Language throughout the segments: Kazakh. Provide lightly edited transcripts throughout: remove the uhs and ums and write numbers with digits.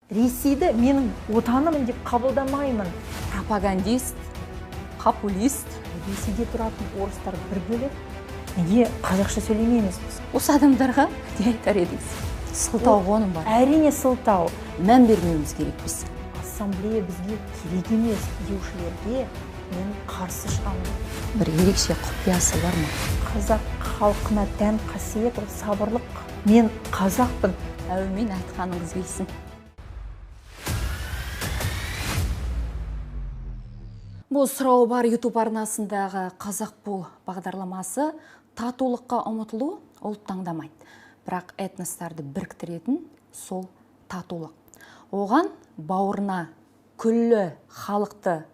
Ресейді менің отанымын деп қабылдамаймын. Пропагандист, популист. Ресейде тұратын орыстар бір бөлек. Неге қазақша сөйлемейміз біз? Осы адамдарға не айтар едіңіз? Сылтау қоным бар. Әрине сылтау. Мән бермеуіміз керек біз. Ассамблея бізге керек емес деушілерге мен қарсы шығамын. Бір ерекше құпиясы бар ма? Қазақ халқына тән қасиет ол сабырлық. Мен қазақпын. Әумен айтқаныңыз келсін. Бұл сұрау бар YouTube арнасындағы Қазақ бол бағдарламасы татулыққа ұмытылу ұлт таңдамайды. Бірақ этностарды біріктіретін сол татулық. Оған бауырына күллі халықты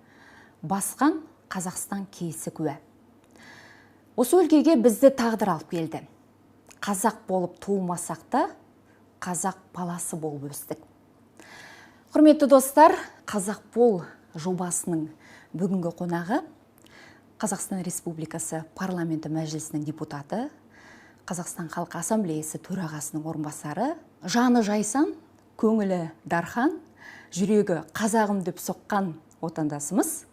басқан Қазақстан кейсі куә. Осы өлкеге бізді тағдыр алып келді. Қазақ болып туылмасақ та, қазақ баласы болып өстік. Құрметті достар, Қазақ бол жобасының бүгінгі қонағы Қазақстан Республикасы парламенті мәжілісінің депутаты, Қазақстан Халқы Ассамблеясы төрағасының орынбасары, жаны жайсан, көңілі дархан, жүрегі қазағым деп соққан отандасымыз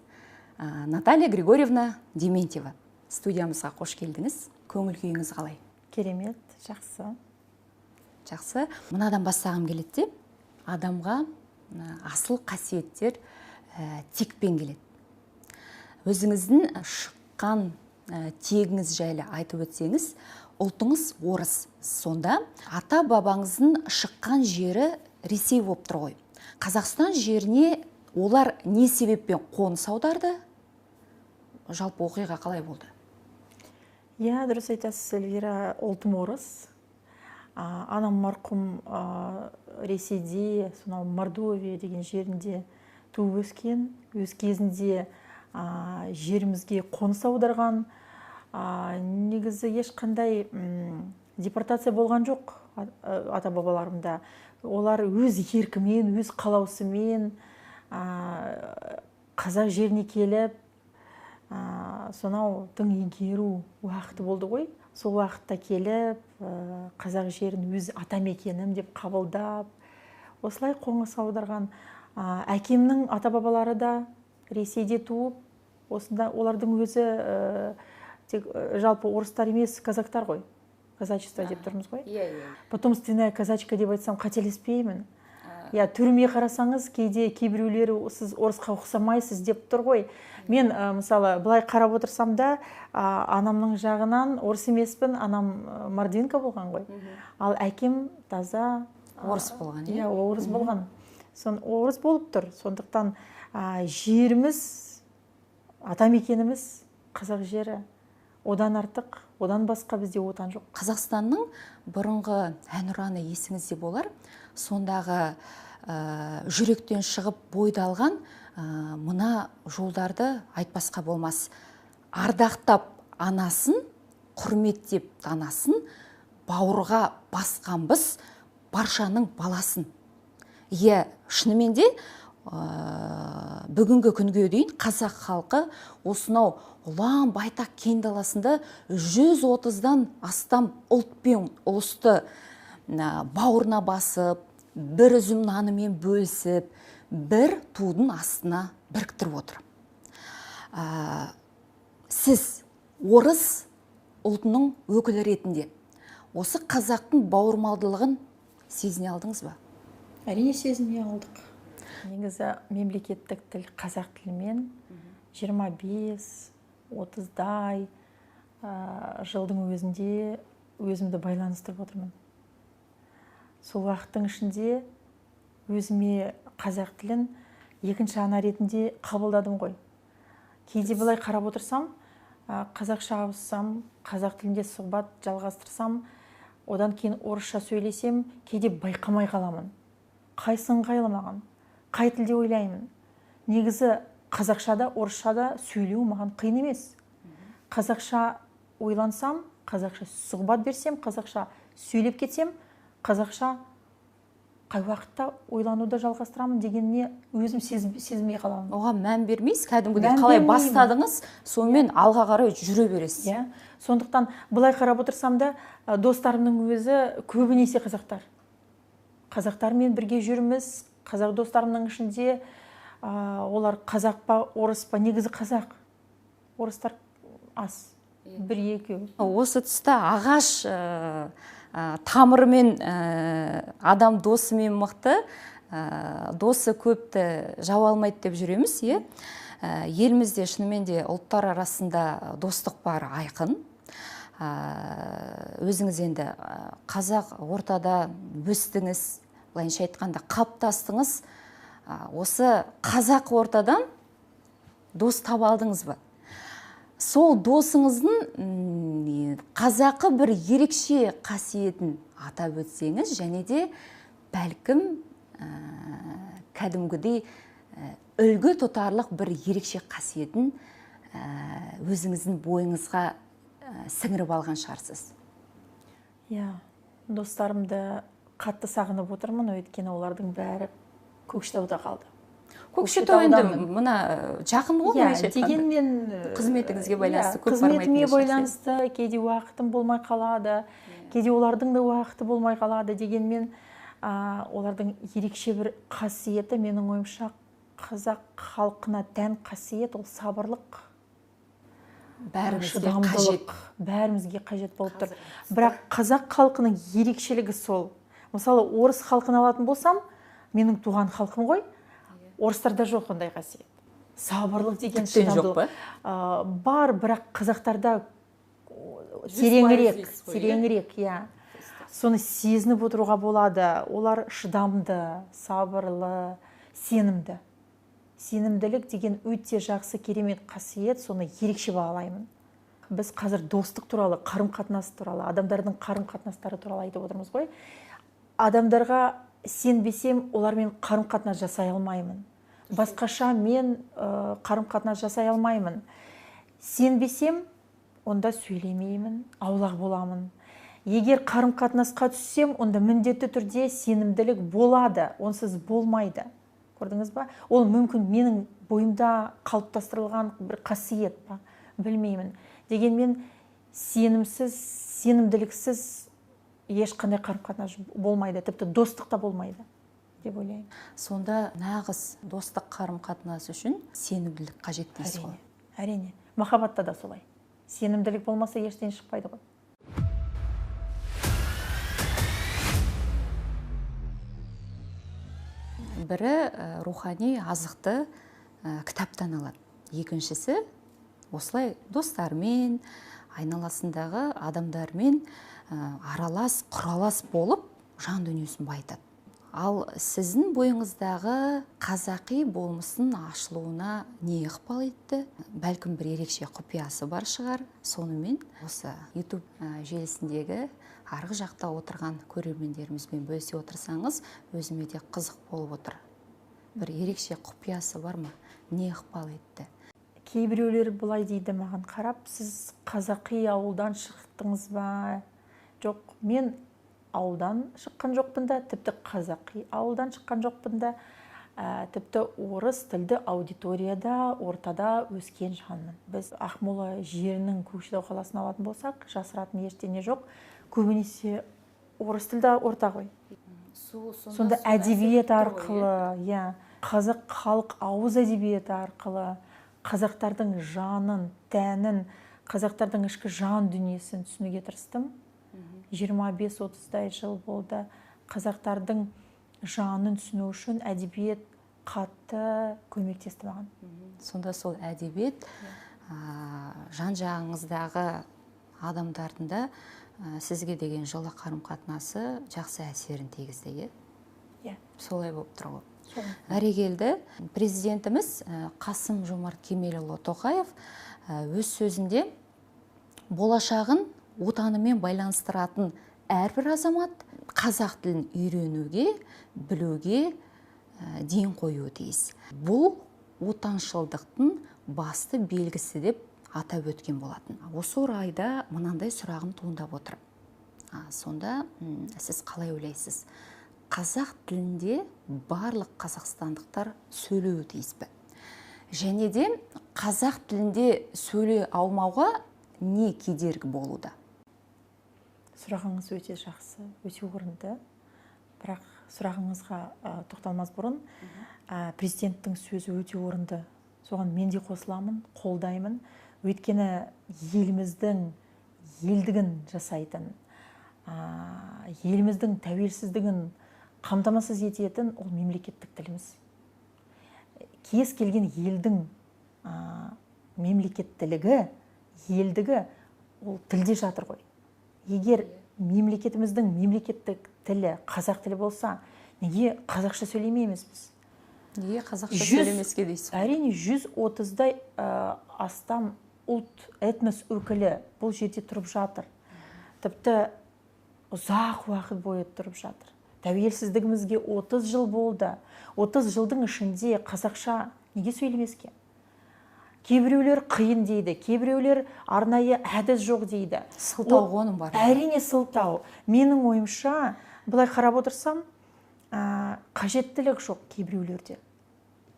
Наталья Григорьевна Дементьева. Студиямызға қош келдіңіз. Көңіл күйіңіз қалай? Керемет, жақсы. Жақсы. Мынадан бастағым келеді, адамға асыл қасиеттер текпен келеді. Өзіңіздің шыққан тегіңіз жайлы айтып өтсеңіз, ұлтыңыз орыс. Сонда ата бабаңыздың шыққан жері Ресей болып тұр ғой. Қазақстан жеріне олар не себеппен қоныс аударды? Жалпы оқиға қалай болды? Я, дұрыс айтасыз, Эльвира, ұлтым орыс. Анам марқұм Ресейде, сонау Мордовия деген жерінде туып өскен. Өз кезінде жерімізге қоныс аударған. Негізі ешқандай депортация болған жоқ ата бабаларымда. Олар өз еркімен, өз қалаусымен қазақ жеріне келіп, сонау тың игеру уақыты болды ғой. Сол уақытта келіп, қазақ жерін өз атамекенім деп қабылдап, осылай қоныс аударған. Әкемнің ата бабалары да Ресейде туып, осында олардың өзі тек жалпы орыстар емес, казактар ғой. Казачество деп тұрмыз ғой. Потомственная казачка деп айтсам қателеспеймін. Түрме қарасаңыз, кейбіреулері сіз орысқа ұқсамайсыз деп тұр ғой. Мен мысалы былай қарап отырсам да, анамның жағынан орыс емеспін, анам мордвинка болған ғой. Ал әкем таза орыс болған. Орыс болған. Орыс болып тұр. Сондықтан жеріміз, атамекеніміз қазақ жері. Одан артық, одан басқа бізде отан жоқ. Қазақстанның бұрынғы әнұраны есіңізде болар. Сондағы жүректен шығып бойдалған мына жолдарды айтпасқа болмас. Ардақтап анасын, құрметтеп данасын, бауырға басқанбыз баршаның баласын. Шынымен де бүгінгі күнге дейін қазақ халқы осынау ұлан байтақ кең даласында 130-дан астам ұлт пен ұлысты бауырына басып, бір үзім нанымен бөлісіп, бір тудың астына біріктіріп отыр. Сіз орыс ұлтының өкілі ретінде осы қазақтың бауырмалдылығын сезіне алдыңыз ба? Әрине сезіне алдық. Негізі мемлекеттік тіл қазақ тілімен 25-30-дай жылдың өзінде өзімді байланыстырып отырмын. Сол уақыттың ішінде өзіме қазақ тілін екінші ана ретінде қабылдадым ғой. Кейде былай қарап отырсам, қазақша ауыссам, қазақ тілінде сұхбат жалғастырсам, одан кейін орысша сөйлесем, кейде байқамай қаламын. Қайсың ыңғайлы маған? Қай тілде ойлаймын? Негізі қазақшада, орысшада сөйлеу маған қиын емес. Қазақша ойлансам, қазақша сұхбат берсем, қазақша сөйлеп кетсем, қазақша қай уақытта ойлануды жалғастырамын дегеніне өзім сезмей қаламын. Оған мән бермейсіз, кәдімгідей қалай бастадыңыз, сонымен алға қарай жүре бересіз. Сондықтан былай қарап отырсам да, достарымның өзі көбінесе қазақтар. Қазақтармен бірге жүрміз, қазақ достарымның ішінде олар қазақ па, орыс па? Негізі қазақ. Орыстар аз, бір екеу. Осы тұста ағаш тамырымен адам досымен мықты, досы көпті жау алмайды деп жүреміз, е? Елімізде шынымен де ұлттар арасында достық бар айқын. Өзіңіз енді қазақ ортада өстіңіз, былайынша айтқанда қалыптастыңыз. Осы қазақ ортадан дос таба алдыңыз ба? Сол досыңыздың қазақы бір ерекше қасиетін атап өтсеңіз, және де бәлкім кәдімгідей үлгі тұтарлық бір ерекше қасиетін өзіңіздің бойыңызға сіңіріп алған шығарсыз. Достарымды қатты сағынып отырмын, өйткені олардың бәрі Көкшетауда қалды. Көкшетау енді мына жақын ғой, дегенмен қызметіңізге байланысты көп бармайтын. Қызметіме байланысты, кейде уақытым болмай қалады, кейде олардың да уақыты болмай қалады. Дегенмен олардың ерекше бір қасиеті, менің ойымша, қазақ халқына тән қасиет, ол сабырлық, шыдамдылық, бәрімізге қажет болып тұр. Бірақ қазақ халқының ерекшелігі сол. Мысалы, орыс халқын алатын болсам, менің туған халқым ғой, орыстарда жоқ ондай қасиет. Сабырлық деген шыдамдылық бар, бірақ қазақтарда тереңірек, соны сезініп отыруға болады. Олар шыдамды, сабырлы, сенімді. Сенімділік деген өте жақсы, керемет қасиет, соны ерекше бағалаймын. Біз қазір достық туралы, қарым-қатынас туралы, адамдардың қарым-қатынастары туралы айтып отырмыз ғой. Адамдарға сенбесем, олармен қарым-қатынас жасай алмаймын. Басқаша мен қарым-қатынас жасай алмаймын. Сенбесем, онда сөйлемеймін, аулақ боламын. Егер қарым-қатынасқа түссем, онда міндетті түрде сенімділік болады, онсыз болмайды. Көрдіңіз ба? Ол мүмкін менің бойымда қалыптастырылған бір қасиет па, білмеймін. Дегенмен сенімсіз, сенімділіксіз ешқандай қарым-қатынас болмайды, тіпті достық та болмайды деп ойлаймын. Сонда нағыз достық қарым-қатынас үшін сенімділік қажет дейсіз ғой? Әрине. Махаббатта да солай. Сенімділік болмаса ештен шықпайды ғой. Бірі рухани азықты кітаптан алады. Екіншісі осылай достармен, айналасындағы адамдармен аралас, құралас болып жан дүниесін байытады. Ал сіздің бойыңыздағы қазақи болмысын ашылуына не ықпал етті? Бәлкім бір ерекше құпиясы бар шығар. Сонымен осы YouTube желісіндегі арғы жақта отырған көрермендерімізбен бөлісе отырсаңыз, өзіме де қызық болып отыр. Бір ерекше құпиясы бар ма? Не ықпал етті? Кейбіреулер бұлай дейді маған қарап, сіз қазақи ауылдан шықтыңыз ба? Жоқ, мен ауылдан шыққан жоқпын да, тіпті қазақи ауылдан шыққан жоқпын да, тіпті орыс тілді аудиторияда, ортада өскен жанмын. Біз Ақмола жерінің Көкшетау қаласын алатын болсақ, жасыратын ештеңе жоқ. Көбінесе орыс тілді орта ғой. Сонда әдебиет арқылы, қазақ халық ауыз әдебиеті арқылы қазақтардың жанын, тәнін, қазақтардың ішкі жан дүниесін түсінуге тырыстым. 25-30 жыл болды. Қазақтардың жанын түсіну үшін әдебиет қатты көмектесті маған. Сонда сол әдебиет жан жағыңыздағы адамдардың да сізге деген жылы қарым-қатынасы жақсы әсерін тигізді, солай болып тұр ғой. Бәрекелді. Президентіміз Қасым-Жомарт Кемелұлы Тоқаев өз сөзінде болашағын отанымен байланыстыратын әрбір азамат қазақ тілін үйренуге, білуге ден қоюы тиіс. Бұл отаншылдықтың басты белгісі деп атап өткен болатын. Осы орайда мынандай сұрағым туындап отыр. Сонда сіз қалай ойлайсыз? Қазақ тілінде барлық қазақстандықтар сөйлеуі тиіс пе? Және де қазақ тілінде сөйлей алмауға не кедергі болуда? Сұрағыңыз өте жақсы, өте орынды. Бірақ сұрағыңызға тоқталмас бұрын, президенттің сөзі өте орынды. Соған мен де қосыламын, қолдаймын. Өйткені еліміздің елдігін жасайтын, еліміздің тәуелсіздігін қамтамасыз ететін ол мемлекеттік тіліміз. Кез келген елдің мемлекеттілігі, елдігі ол тілде жатыр ғой. Егер мемлекетіміздің мемлекеттік тілі қазақ тілі болса, неге қазақша сөйлемейміз біз? Неге қазақша сөйлемеске дейсіз? Әрине 130-дай астам ұлт, этнос өкілі бұл жерде тұрып жатыр. Тіпті ұзақ уақыт бойы тұрып жатыр. Тәуелсіздігімізге 30 жыл болды. 30 жылдың ішінде қазақша неге сөйлемеске? Кейбіреулер қиын дейді, кейбіреулер арнайы әдіс жоқ дейді. Сылтау оның бар. Әрине сылтау. Менің ойымша, былай қарап отырсам, қажеттілік жоқ кейбіреулерде.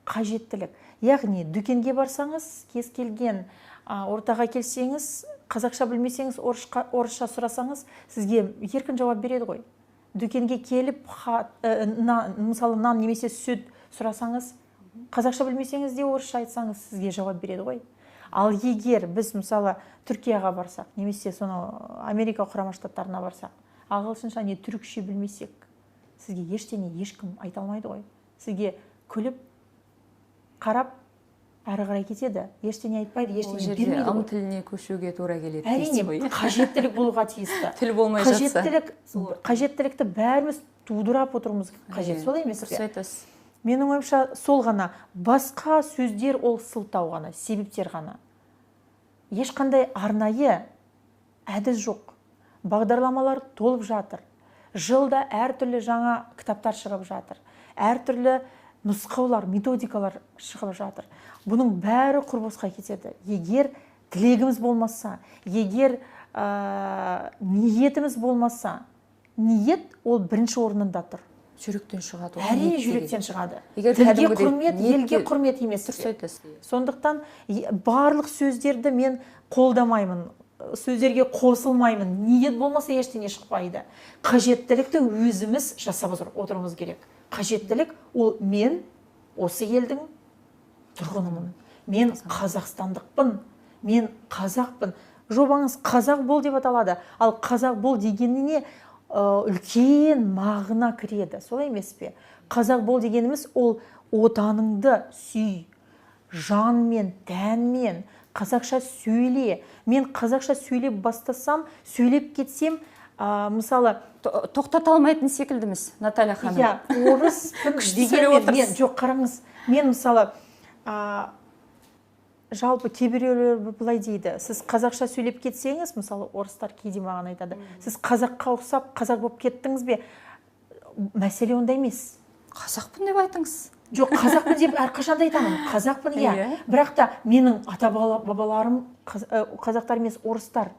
Қажеттілік. Яғни дүкенге барсаңыз, кез келген ортаға келсеңіз, қазақша білмесеңіз, орысша сұрасаңыз, сізге еркін жауап береді ғой. Дүкенге келіп, мысалы нан немесе сүт сұрасаңыз, қазақша білмесеңіз де орысша айтсаңыз, сізге жауап береді ғой. Ал егер біз мысалы Түркияға барсақ, немесе Америка құрама штаттарына барсақ, ағылшынша не түрікше білмесек, сізге ештеңе ешкім айта алмайды ғой. Сізге күліп, қарап, әрі қарай кетеді. Ештеңе айтпайды, ештеңе бермейді ғой. Ым тіліне көшуге тура келеді. Әрине, қажеттілік болуға тиісті. Тіл болмай жатса. Қажеттілікті бәріміз тудырап отырмыз қажет. Солай емес пе? Дұрыс айтасыз. Менің ойымша сол ғана. Басқа сөздер ол сылтау ғана, себептер ғана. Ешқандай арнайы әдіс жоқ. Бағдарламалар толып жатыр. Жылда әртүрлі жаңа кітаптар шығып жатыр. Әртүрлі нұсқаулар, методикалар шығып жатыр. Бұның бәрі құр босқа кетеді. Егер тілегіміз болмаса, егер ниетіміз болмаса, ниет ол бірінші орнында тұр. Жүректен шығады. Әрине жүректен шығады. Тілге құрмет, елге құрмет емес. Дұрыс айтасыз. Сондықтан барлық сөздерді мен қолдамаймын, сөздерге қосылмаймын. Ниет болмаса ештеңе шықпайды. Қажеттілікті өзіміз жасап отыруымыз керек. Қажеттілік ол мен осы елдің тұрғынымын. Мен қазақстандықпын. Мен қазақпын. Жобаңыз қазақ бол деп аталады. Ал қазақ бол дегеніне үлкен мағына кіреді. Солай емес пе? Қазақ бол дегеніміз ол отаныңды сүй, жанмен, тәнмен, қазақша сөйле. Мен қазақша сөйлеп бастасам, сөйлеп кетсем, мысалы, тоқтата алмайтын секілдіміз, Наталья ханым. Иә, орыспын дегенмен, жоқ қараңыз, мен мысалы, жалпы кейбіреулер былай дейді, сіз қазақша сөйлеп кетсеңіз, мысалы орыстар кейде маған айтады, сіз қазаққа ұқсап қазақ болып кеттіңіз бе? Мәселе онда емес. Қазақпын деп айтыңыз. Жоқ, қазақпын деп әрқашанда айтамын. Қазақпын, иә. Бірақ та менің ата-бабаларым қазақтар емес, орыстар.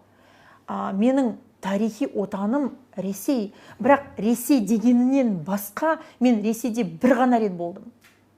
Менің тарихи отаным Ресей. Бірақ Ресей дегенінен басқа мен Ресейде бір ғана рет болдым.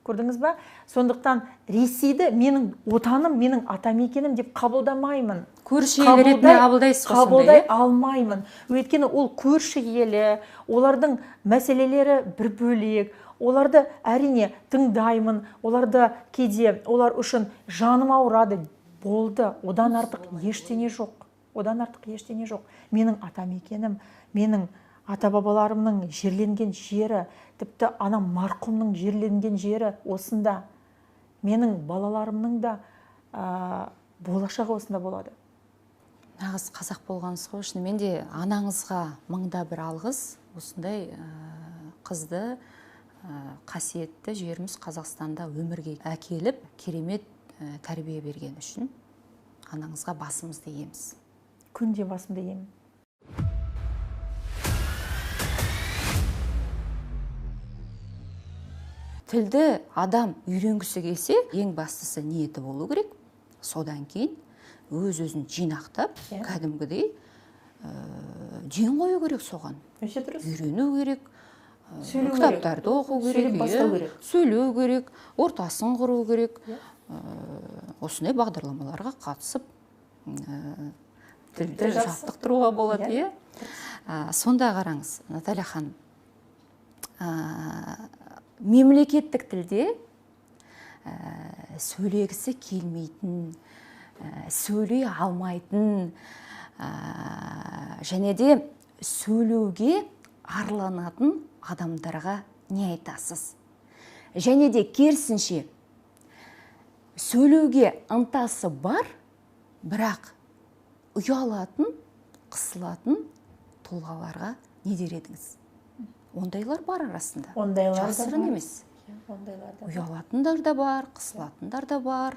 Көрдіңіз ба? Сондықтан Ресейді менің отаным, менің атамекенім деп қабылдамаймын. Көрші ел ретінде қабылдайсыз ба? Қабылдай алмаймын. Өйткені ол көрші елі, олардың мәселелері бір бөлек. Оларды әрине тыңдаймын, оларды кейде олар үшін жаным ауырады. Болды, одан артық ештеңе жоқ. Одан артық ештеңе жоқ. Менің атамекенім, менің ата-бабаларымның жерленген жері, тіпті анам марқұмның жерленген жері осында. Менің балаларымның да болашағы осында болады. Нағыз қазақ болғаныңыз ғой, шынымен де анаңызға мыңда бір алғыс, осындай қызды қасиетті жеріміз Қазақстанда өмірге әкеліп, керемет тәрбие берген үшін анаңызға басымызды иеміз. Күнде басымды иемін. Тілді адам үйренгісі келсе, ең бастысы ниеті болу керек. Содан кейін өз-өзін жинақтап, кәдімгідей ден қою керек соған. Үйрену керек, кітаптарды оқу керек, сөйлеу керек, ортасын құру керек. Осындай бағдарламаларға қатысып, тілді жаттықтыруға болады. Сонда қараңыз, Наталья ханым, мемлекеттік тілде сөйлегісі келмейтін, сөйлей алмайтын, және де сөйлеуге арланатын адамдарға не айтасыз? Және де керісінше сөйлеуге ынтасы бар, бірақ ұялатын, қысылатын тұлғаларға не дер едіңіз? Ондайлар бар арасында. Ондайлар да жасырын бар. емес. Ондайлар да бар. Ұялатындар да бар, қысылатындар да бар.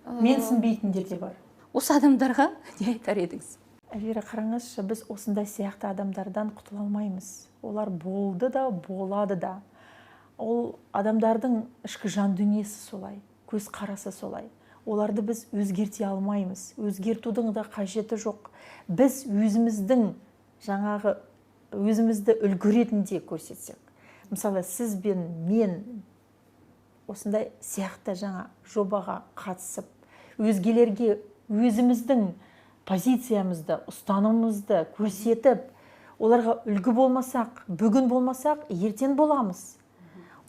Менсінбейтіндер де бар. Осы адамдарға не айтар едіңіз? Әлвира, қараңызшы, біз осындай сияқты адамдардан құтыла алмаймыз. Олар болды да, болады да. Ол адамдардың ішкі жан дүниесі солай, көз қарасы солай. Оларды біз өзгерте алмаймыз. Өзгертудің да қажеті жоқ. Біз өзіміздің жаңағы өзімізді үлгі ретінде көрсетсек. Мысалы, сіз бен мен осындай сияқты жаңа жобаға қатысып, өзгелерге өзіміздің позициямызды, ұстанымымызды көрсетіп, оларға үлгі болмасақ, бүгін болмасақ, ертең боламыз.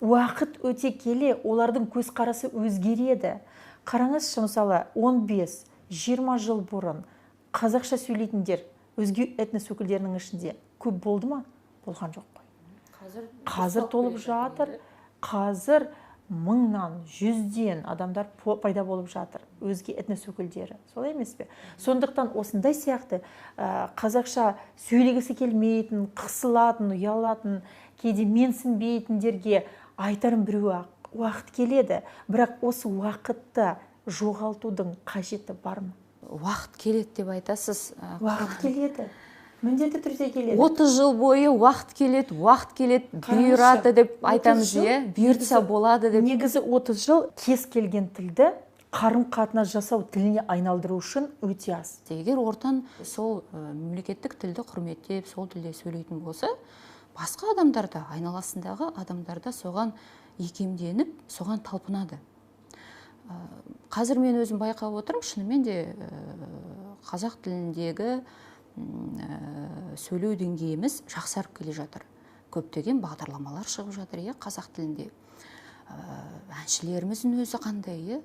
Уақыт өте келе олардың көзқарасы өзгереді. Қараңызшы, мысалы 15-20 жыл бұрын қазақша сөйлейтіндер өзге этнос өкілдерінің ішінде көп болды ма? Болған жоқ қой. Қазір толып жатыр. Қазір 1000-нан 100-ден адамдар пайда болып жатыр, өзге этнос өкілдері. Солай емес пе? Сондықтан осындай сияқты қазақша сөйлегісі келмейтін, қысылатын, ұялатын, кейде менсінбейтіндерге айтарым біреу-ақ, уақыт келеді. Бірақ осы уақытты жоғалтудың қажеті бар ма? Уақыт келеді деп айтасыз. Уақыт келеді. Міндетті түрде келеді. 30 жыл бойы уақыт келеді, бұйырады деп айтамыз, бұйыртса болады деп. Негізі 30 жыл кез келген тілді қарым-қатынас жасау тіліне айналдыру үшін өте аз. Егер ортан сол мемлекеттік тілді құрметтеп, сол тілде сөйлейтін болса, басқа адамдарда, айналасындағы адамдарда соған икемденіп, соған талпынады. Қазір мен өзім байқап отырмын, шынымен де қазақ тіліндегі сөйлеу деңгейіміз жақсарып келе жатыр. Көптеген бағдарламалар шығып жатыр, қазақ тілінде. Әншілеріміздің өзі қандай,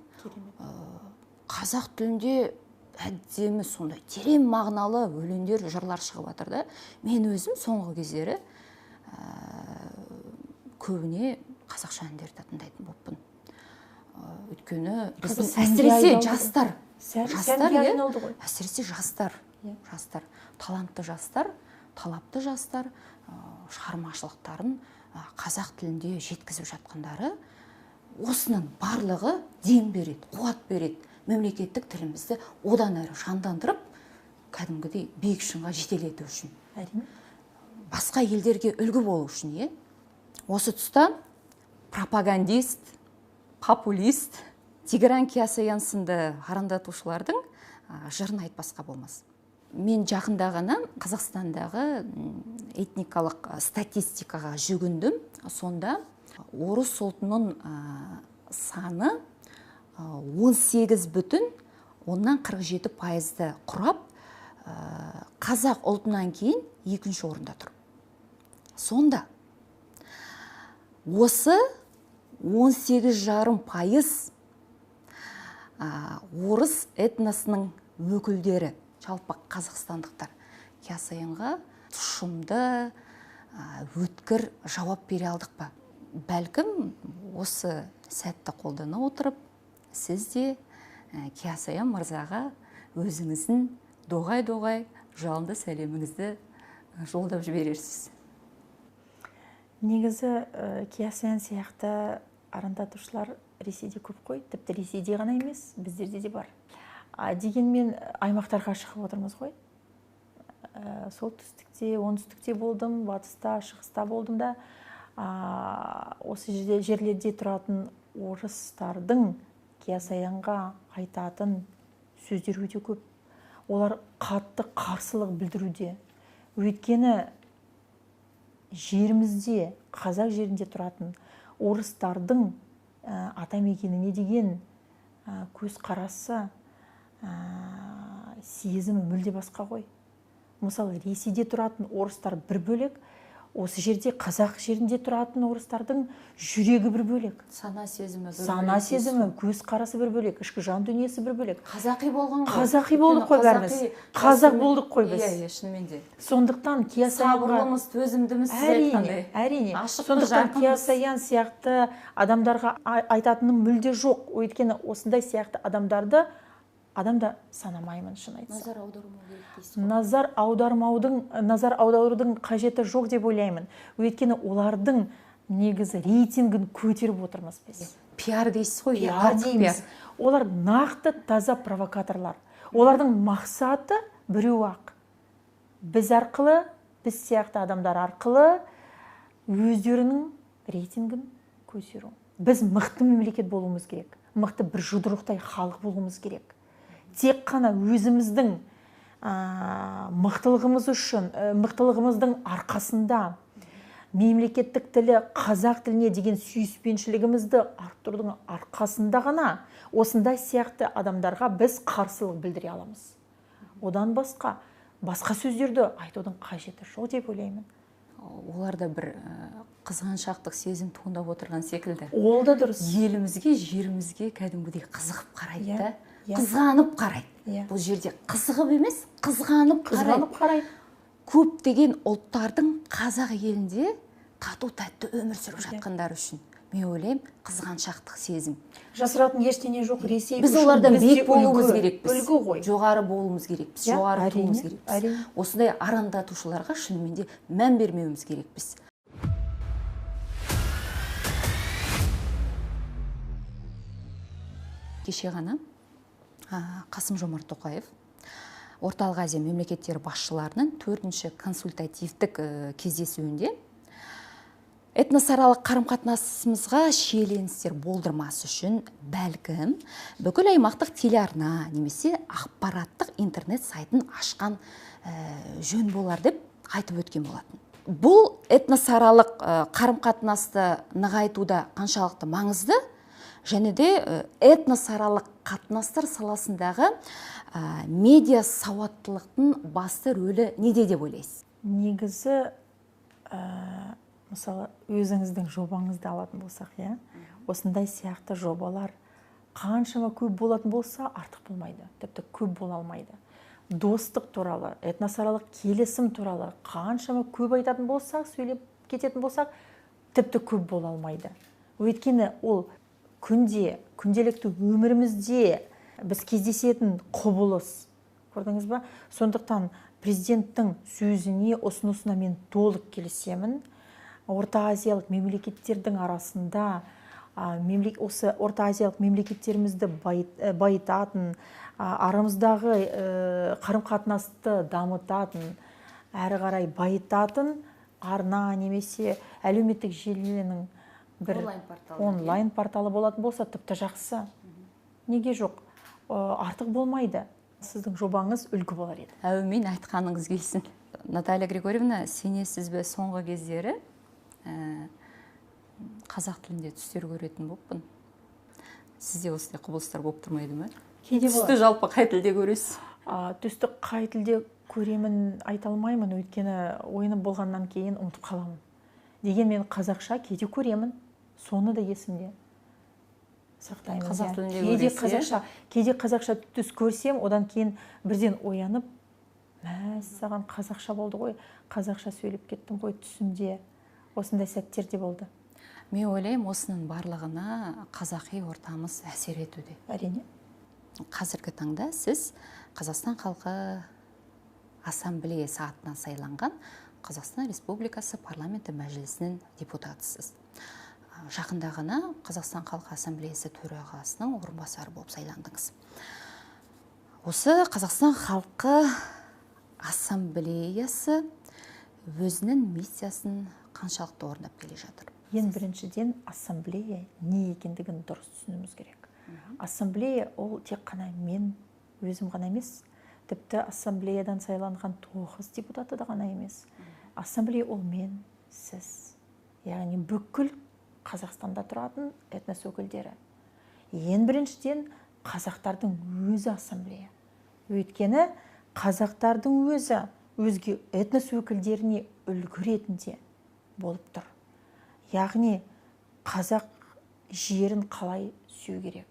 қазақ тілінде әдемі сондай терең мағыналы өлеңдер, жырлар шығып жатыр да. Мен өзім соңғы кездері көбіне қазақша әндерді тыңдайтын болыппын. Өйткені әсіресе жастар, әсіресе жастар, талантты жастар, талапты жастар шығармашылықтарын қазақ тілінде жеткізіп жатқандары осының барлығы дем береді, қуат береді. Мемлекеттік тілімізді одан әрі жандандырып, кәдімгідей биік шыңға жетелету үшін. Басқа елдерге үлгі болу үшін, осы тұста пропагандист, популист Тигран Киясаян сынды арандатушылардың жырын айтпасқа болмас. Мен жақында ғана Қазақстандағы этникалық статистикаға жүгіндім. Сонда орыс ұлтының саны 18,47% құрап, қазақ ұлтынан кейін екінші орында тұр. Сонда осы 18,5% орыс этносының өкілдері, жалпы қазақстандықтар, Киясаянға тұшымды, өткір жауап бере алдық па? Бәлкім осы сәтті қолдана отырып, сіз де Киясаян мырзаға өзіңіздің доғай-доғай жалынды сәлеміңізді жолдап жіберерсіз. Негізі Киясаян сияқты арандатушылар Ресейде көп қой, тіпті Ресейде ғана емес, біздерде де бар. Дегенмен аймақтарға шығып отырмыз ғой. Солтүстікте, оңтүстікте болдым, батыста, шығыста болдым да. Осы жерлерде тұратын орыстардың Киясаянға айтатын сөздер өте көп. Олар қатты қарсылық білдіруде. Өйткені жерімізде, қазақ жерінде тұратын орыстардың атамекеніне деген көз қарасы, сезімі мүлде басқа ғой. Мысалы, Ресейде тұратын орыстар бір бөлек, осы жерде қазақ жерінде тұратын орыстардың жүрегі бір бөлек, сана сезімі көз қарасы бір бөлек, ішкі жан дүниесі бір бөлек. Қазақи болған ғой. Қазақи болдық қой бәріміз. Қазақ болдық қой біз. Иә, шынымен де. Сондықтан сабырлымыз, төзімдіміз, сіз айтқандай. Әрине. Сондықтан Киясаян сияқты адамдарға айтатыным мүлде жоқ. Өйткені осындай сияқты адамдарды адамда санамаймын, шын айтсам. Назар аудармау керек дейсіз. Назар аударудың қажеті жоқ деп ойлаймын. Өйткені олардың негізі рейтингін көтеріп отырмыз біз. Пиар дейсіз ғой, пиар дейміз. Олар нақты таза провокаторлар. Олардың мақсаты біреу ақ. Біз арқылы, біз сияқты адамдар арқылы өздерінің рейтингін көтеру. Біз мықты мемлекет болуымыз керек. Мықты бір жұдырықтай халық болуымыз керек. Тек қана өзіміздің мықтылығымыздың арқасында мемлекеттік тілі қазақ тіліне деген сүйіспеншілігімізді арттырудың арқасында ғана осындай сияқты адамдарға біз қарсылық білдіре аламыз. Одан басқа сөздерді айтудың қажеті жоқ деп ойлаймын. Оларда бір қызғаншақтық сезім туындап отырған секілді. Ол да дұрыс. Елімізге, жерімізге кәдімгідей қызығып қарайды да. Қызғанып қарайды. Бұл жерде қызығып емес, қызғанып қарайды. Көптеген ұлттардың қазақ елінде тату-тәтті өмір сүріп жатқандары үшін мен ойлаймын, қызғаншақтық сезім. Жасыратын ештеңе жоқ. Ресей біз олардан биік болуымыз керекпіз. Үлгі ғой. Жоғары болуымыз керекпіз. Жоғары тұруымыз керекпіз. Осындай арандатушыларға шынымен де мән бермеуіміз керекпіз. Кеше ғана Қасым-Жомарт Тоқаев Орталық Азия мемлекеттері басшыларының 4-ші консультативтік кездесуінде этносаралық қарым-қатынасымызға шиеленістер болдырмас үшін бәлкім бүкіл аймақтық телеарна немесе ақпараттық интернет сайтын ашқан жөн болар деп айтып өткен болатын. Бұл этносаралық қарым-қатынасты нығайтуда қаншалықты маңызды, және де этносаралық қатынастар саласындағы медиа сауаттылықтың басты рөлі неде деп ойлайсыз? Негізі, мысалы, өзіңіздің жобаңызды алатын болсақ, осындай сияқты жобалар қаншама көп болатын болса, артық болмайды, тіпті көп бола алмайды. Достық туралы, этносаралық келісім туралы қаншама көп айтатын болсақ, сөйлеп кететін болсақ, тіпті көп бола алмайды. Өйткені ол күнделікті өмірімізде біз кездесетін құбылыс. Көрдіңіз ба? Сондықтан президенттің сөзіне, ұсынысына мен толық келісемін. Орта азиялық мемлекеттердің арасында осы орта азиялық мемлекеттерімізді байытатын, арамыздағы қарым-қатынасты дамытатын, әрі қарай байытатын арна немесе әлеуметтік желінің бір онлайн порталы болатын болса, тіпті жақсы. Неге жоқ? Артық болмайды. Сіздің жобаңыз үлгі болар еді. Әумин, айтқаныңыз келсін. Наталья Григорьевна, сенесіз бе соңғы кездері қазақ тілінде түстер көретін болыппын. Сізде осындай құбылыстар болып тұрмайды ма? Түсті жалпы қай тілде көресіз? Түсті қай тілде көремін айта алмаймын, өйткені ойыны болғаннан кейін ұмытып қаламын. Деген мен қазақша кейде көремін, соны да есімде сақтаймын. Қазақ тілінде көресіз? Кейде қазақша түс көрсем, одан кейін бірден оянып, саған қазақша болды ғой, қазақша сөйлеп кеттім ғой түсімде. Осындай сәттерде болды. Мен ойлаймын, осының барлығына қазақи ортамыз әсер етуде. Әрине. Қазіргі таңда сіз Қазақстан халқы ассамблеясы атынан сайланған Қазақстан Республикасы парламенті мәжілісінің депутатысыз. Жақында ғана Қазақстан халқы ассамблеясы төрағасының орынбасары болып сайландыңыз. Осы Қазақстан халқы ассамблеясы өзінің миссиясын қаншалықты орындап келе жатыр? Ең біріншіден ассамблея не екендігін дұрыс түсінуіміз керек. Ассамблея ол тек қана мен өзім ғана емес, тіпті ассамблеядан сайланған 9 депутаты да ғана емес. Ассамблея ол мен, сіз, яғни бүкіл Қазақстанда тұратын этнос өкілдері. Ең біріншіден қазақтардың өзі ассамблея. Өйткені қазақтардың өзі өзге этнос өкілдеріне үлгі ретінде болып тұр. Яғни қазақ жерін қалай сүю керек,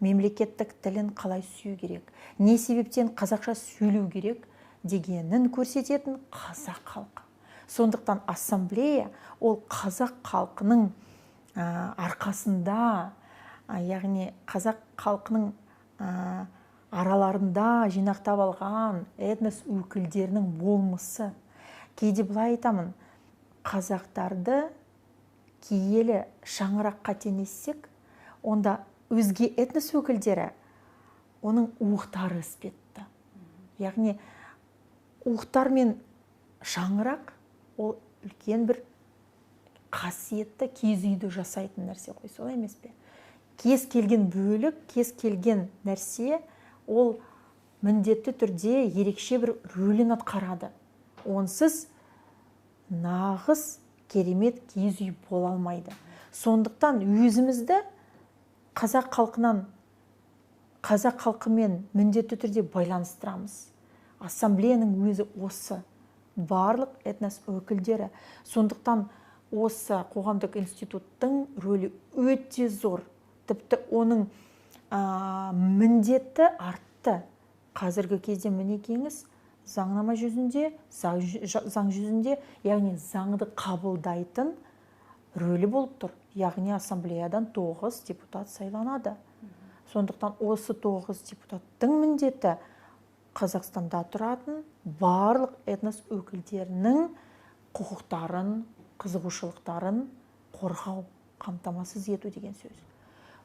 мемлекеттік тілін қалай сүю керек, не себептен қазақша сөйлеу керек дегенін көрсететін қазақ халқы. Сондықтан ассамблея ол қазақ халқының арқасында, яғни қазақ халқының араларында жинақтап алған этнос өкілдерінің болмысы. Кейде былай айтамын, қазақтарды киелі шаңыраққа теңессек, онда өзге этнос өкілдері оның уықтары іспетті. Яғни уықтар мен шаңырақ ол үлкен бір қасиетті киіз үйді жасайтын нәрсе ғой, солай емес пе? Кез келген бөлік, кез келген нәрсе ол міндетті түрде ерекше бір рөлін атқарады. Онсыз нағыз керемет киіз үй бола алмайды. Сондықтан өзімізді қазақ халқымен міндетті түрде байланыстырамыз. Ассамблеяның өзі осы, барлық этнос өкілдері. Сондықтан осы қоғамдық институттың рөлі өте зор. Тіпті оның міндеті артты. Қазіргі кезде мінекеңіз заңнама жүзінде, заң жүзінде, яғни заңды қабылдайтын рөлі болып тұр. Яғни ассамблеядан 9 депутат сайланады. Сондықтан осы 9 депутаттың міндеті Қазақстанда тұратын барлық этнос өкілдерінің құқықтарын, қызығушылықтарын қорғау, қамтамасыз ету деген сөз.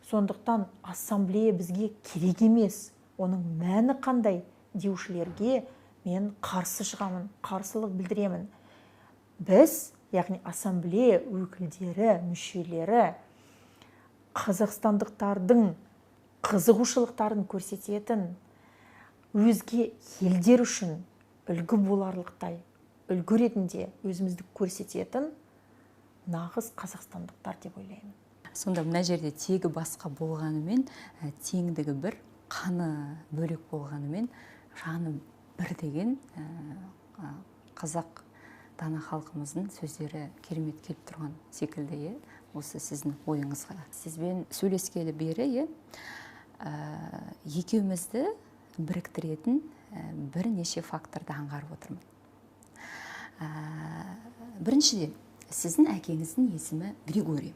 Сондықтан ассамблея бізге керек емес. Оның мәні қандай деушілерге мен қарсы шығамын, қарсылық білдіремін. Біз, яғни ассамблея өкілдері, мүшелері қазақстандықтардың қызығушылықтарын көрсететін, өзге елдер үшін үлгі боларлықтай, үлгі ретінде өзімізді көрсететін нағыз қазақстандықтар деп ойлаймын. Сонда мына жерде тегі басқа болғанымен, теңдігі бір, қаны бөлек болғанымен, жаны бір деген қазақ дана халқымыздың сөздері керемет келіп тұрған секілді, осы сіздің ойыңызға. Сізбен сөйлескелі бері, екеумізді біріктіретін бірнеше факторды аңғарып отырмын. Біріншіден, сіздің әкеңіздің есімі Григорий.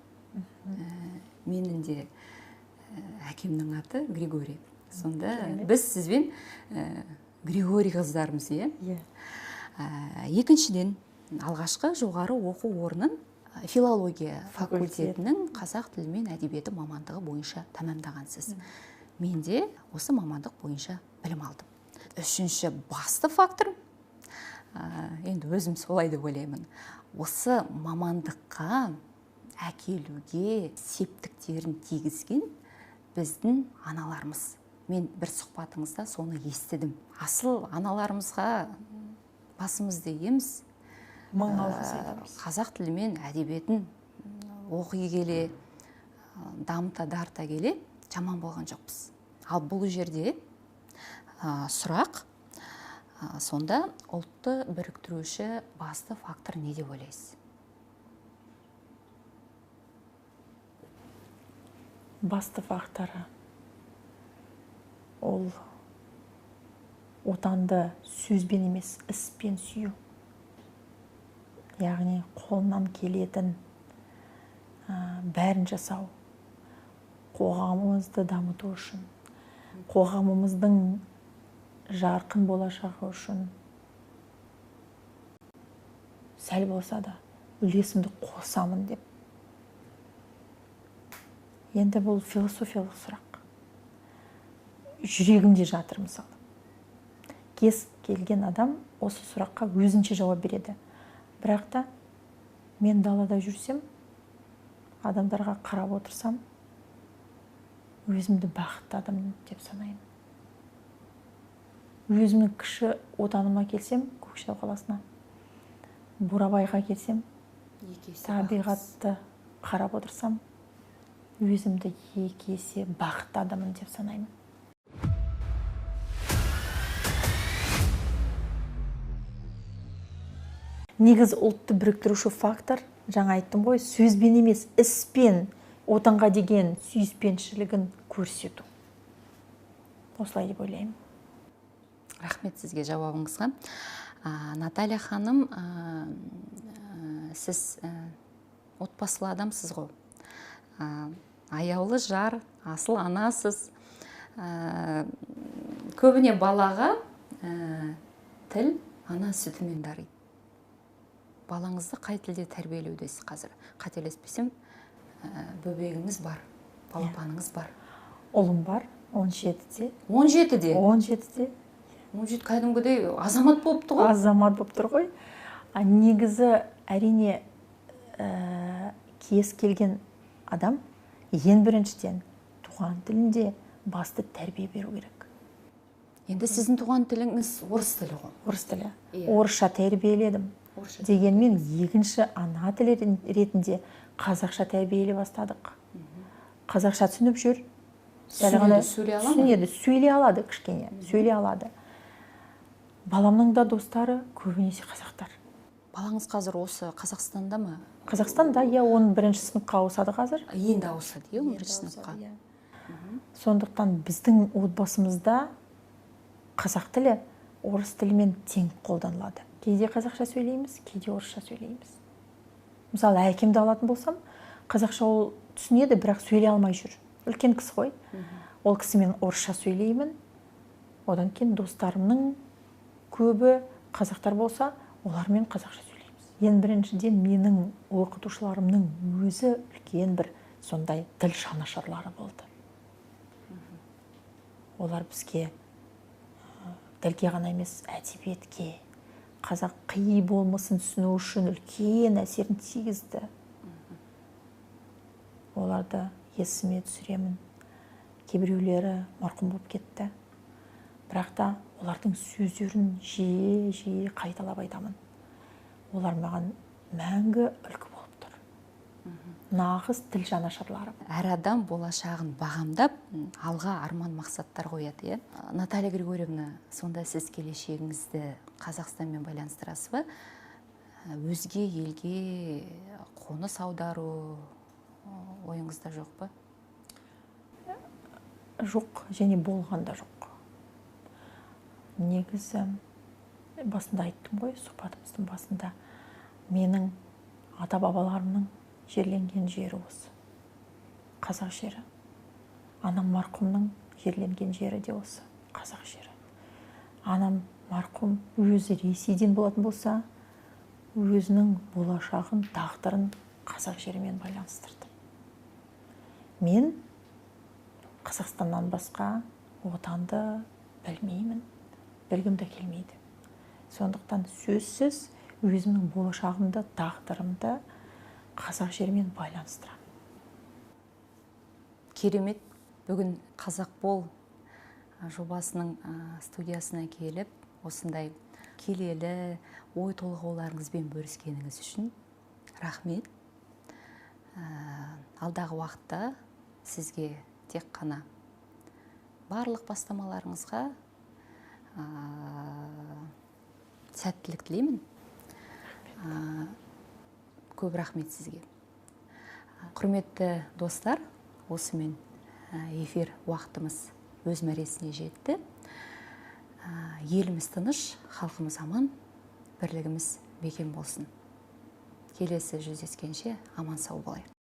Менің де әкемнің аты Григорий. Сонда біз сізбен Григорий қыздармыз, Екіншіден, алғашқы жоғары оқу орнын филология факультетінің қазақ тілі мен әдебиеті мамандығы бойынша тәмамдағансыз. Мен де осы мамандық бойынша білім алдым. Үшінші басты фактор, енді өзім солай деп ойлаймын, осы мамандыққа әкелуге септіктерін тигізген біздің аналарымыз. Мен бір сұхбатыңызда соны естідім. Асыл аналарымызға басымызды иеміз, қазақ тілі мен әдебиетін оқи келе, дамыта дарта келе, жаман болған жоқпыз. Ал бұл жерде сұрақ, сонда ұлтты біріктіруші басты фактор не деп ойлайсыз? Басты факторы ол отанды сөзбен емес, іспен сүю. Яғни қолынан келетін бәрін жасау, қоғамымызды дамыту үшін, қоғамымыздың жарқын болашағы үшін сәл болса да үлесімді қосамын деп. Енді бұл философиялық сұрақ. Жүрегімде жатыр мысалы. Кез келген адам осы сұраққа өзінше жауап береді. Бірақ та мен далада жүрсем, адамдарға қарап отырсам, өзімді бақытты адам деп санаймын. Өзімнің кіші отаныма келсем, Көкшетау қаласына, Бурабайға келсем, табиғатты қарап отырсам, өзімді екі есе бақытты адамын деп санаймын. Негіз ұлтты біріктіруші фактор жаңа айттым ғой, сөзбен емес, іспен отанға деген сүйіспеншілігін көрсету. Осылай деп ойлаймын. Рахмет сізге жауабыңызға. Наталья ханым, сіз отбасылы адамсыз ғой. Аяулы жар, асыл анасыз. Көбіне балаға тіл ана сүтімен дариды. Балаңызды қай тілде тәрбиелеудесіз қазір? Қателеспесем, бөбегіңіз бар, балапаныңыз бар. Ұлым бар, 17-де. 17-де? 17-де. 17 кәдімгідей азамат болыпты ғой? Азамат болып тұр ғой. Негізі әрине кез келген адам ең біріншіден туған тілінде басты тәрбие беру керек. Енді сіздің туған тіліңіз орыс тілі ғой? Орыс тілі. Орысша тәрбиеледім. Дегенмен екінші ана тілі ретінде қазақша тәрбиелей бастадық. Қазақша түсініп жүр. Түсінеді, сөйлей алады кішкене, сөйлей алады. Баламның да достары көбінесе қазақтар. Балаңыз қазір осы Қазақстанда ма? Қазақстанда, оның бірінші сыныпқа ауысады қазір. Енді ауысады, бірінші сыныпқа. Сондықтан біздің отбасымызда қазақ тілі орыс тілімен тең қолданылады. Кейде қазақша сөйлейміз, кейде орысша сөйлейміз. Мысалы, әкемді алатын болсам, қазақша ол түсінеді, бірақ сөйлей алмай жүр. Үлкен кісі ғой. Ол кісімен орысша сөйлеймін. Одан кейін достарымның көбі қазақтар болса, олармен қазақша сөйлейміз. Ең біріншіден менің оқытушыларымның өзі үлкен бір сондай тіл жанашырлары болды. Олар бізге тілге ғана емес, әдебиетке, қазақ қи болмысын түсіну үшін үлкен әсерін тигізді. Оларды есіме түсіремін. Кейбіреулері марқұм болып кетті. Бірақ та олардың сөздерін жиі қайталап айтамын. Олар маған мәңгі үлгі болып тұр. Нағыз тіл жанашырлары. Әр адам болашағын бағамдап, алға арман мақсаттар қояды. Наталья Григорьевна, сонда сіз келешегіңізді Қазақстанмен байланыстырасыз ба? Өзге елге қоныс аудару ойыңызда жоқ па? Жоқ, және болған да жоқ. Негізі басында айттым ғой, сұхбатымыздың басында, менің ата-бабаларымның жерленген жері осы. Қазақ жері. Анам марқұмның жерленген жері де осы. Қазақ жері. Анам марқұм өзі Ресейден болатын болса, өзінің болашағын, тағдырын қазақ жерімен байланыстырды. Мен Қазақстаннан басқа отанды білмеймін, білгім де келмейді. Сондықтан сөзсіз өзімнің болашағымды, тағдырымды қазақ жерімен байланыстырамын. Керемет, бүгін Қазақ бол жобасының студиясына келіп, осындай келелі ой толғауларыңызбен бөліскеніңіз үшін рахмет. Алдағы уақытта сізге тек қана барлық бастамаларыңызға сәттілік тілеймін. Көп рахмет сізге. Құрметті достар, осымен эфир уақытымыз өз мәресіне жетті. Еліміз тыныш, халқымыз аман, бірлігіміз бекем болсын. Келесі жүздескенше аман сау болайық.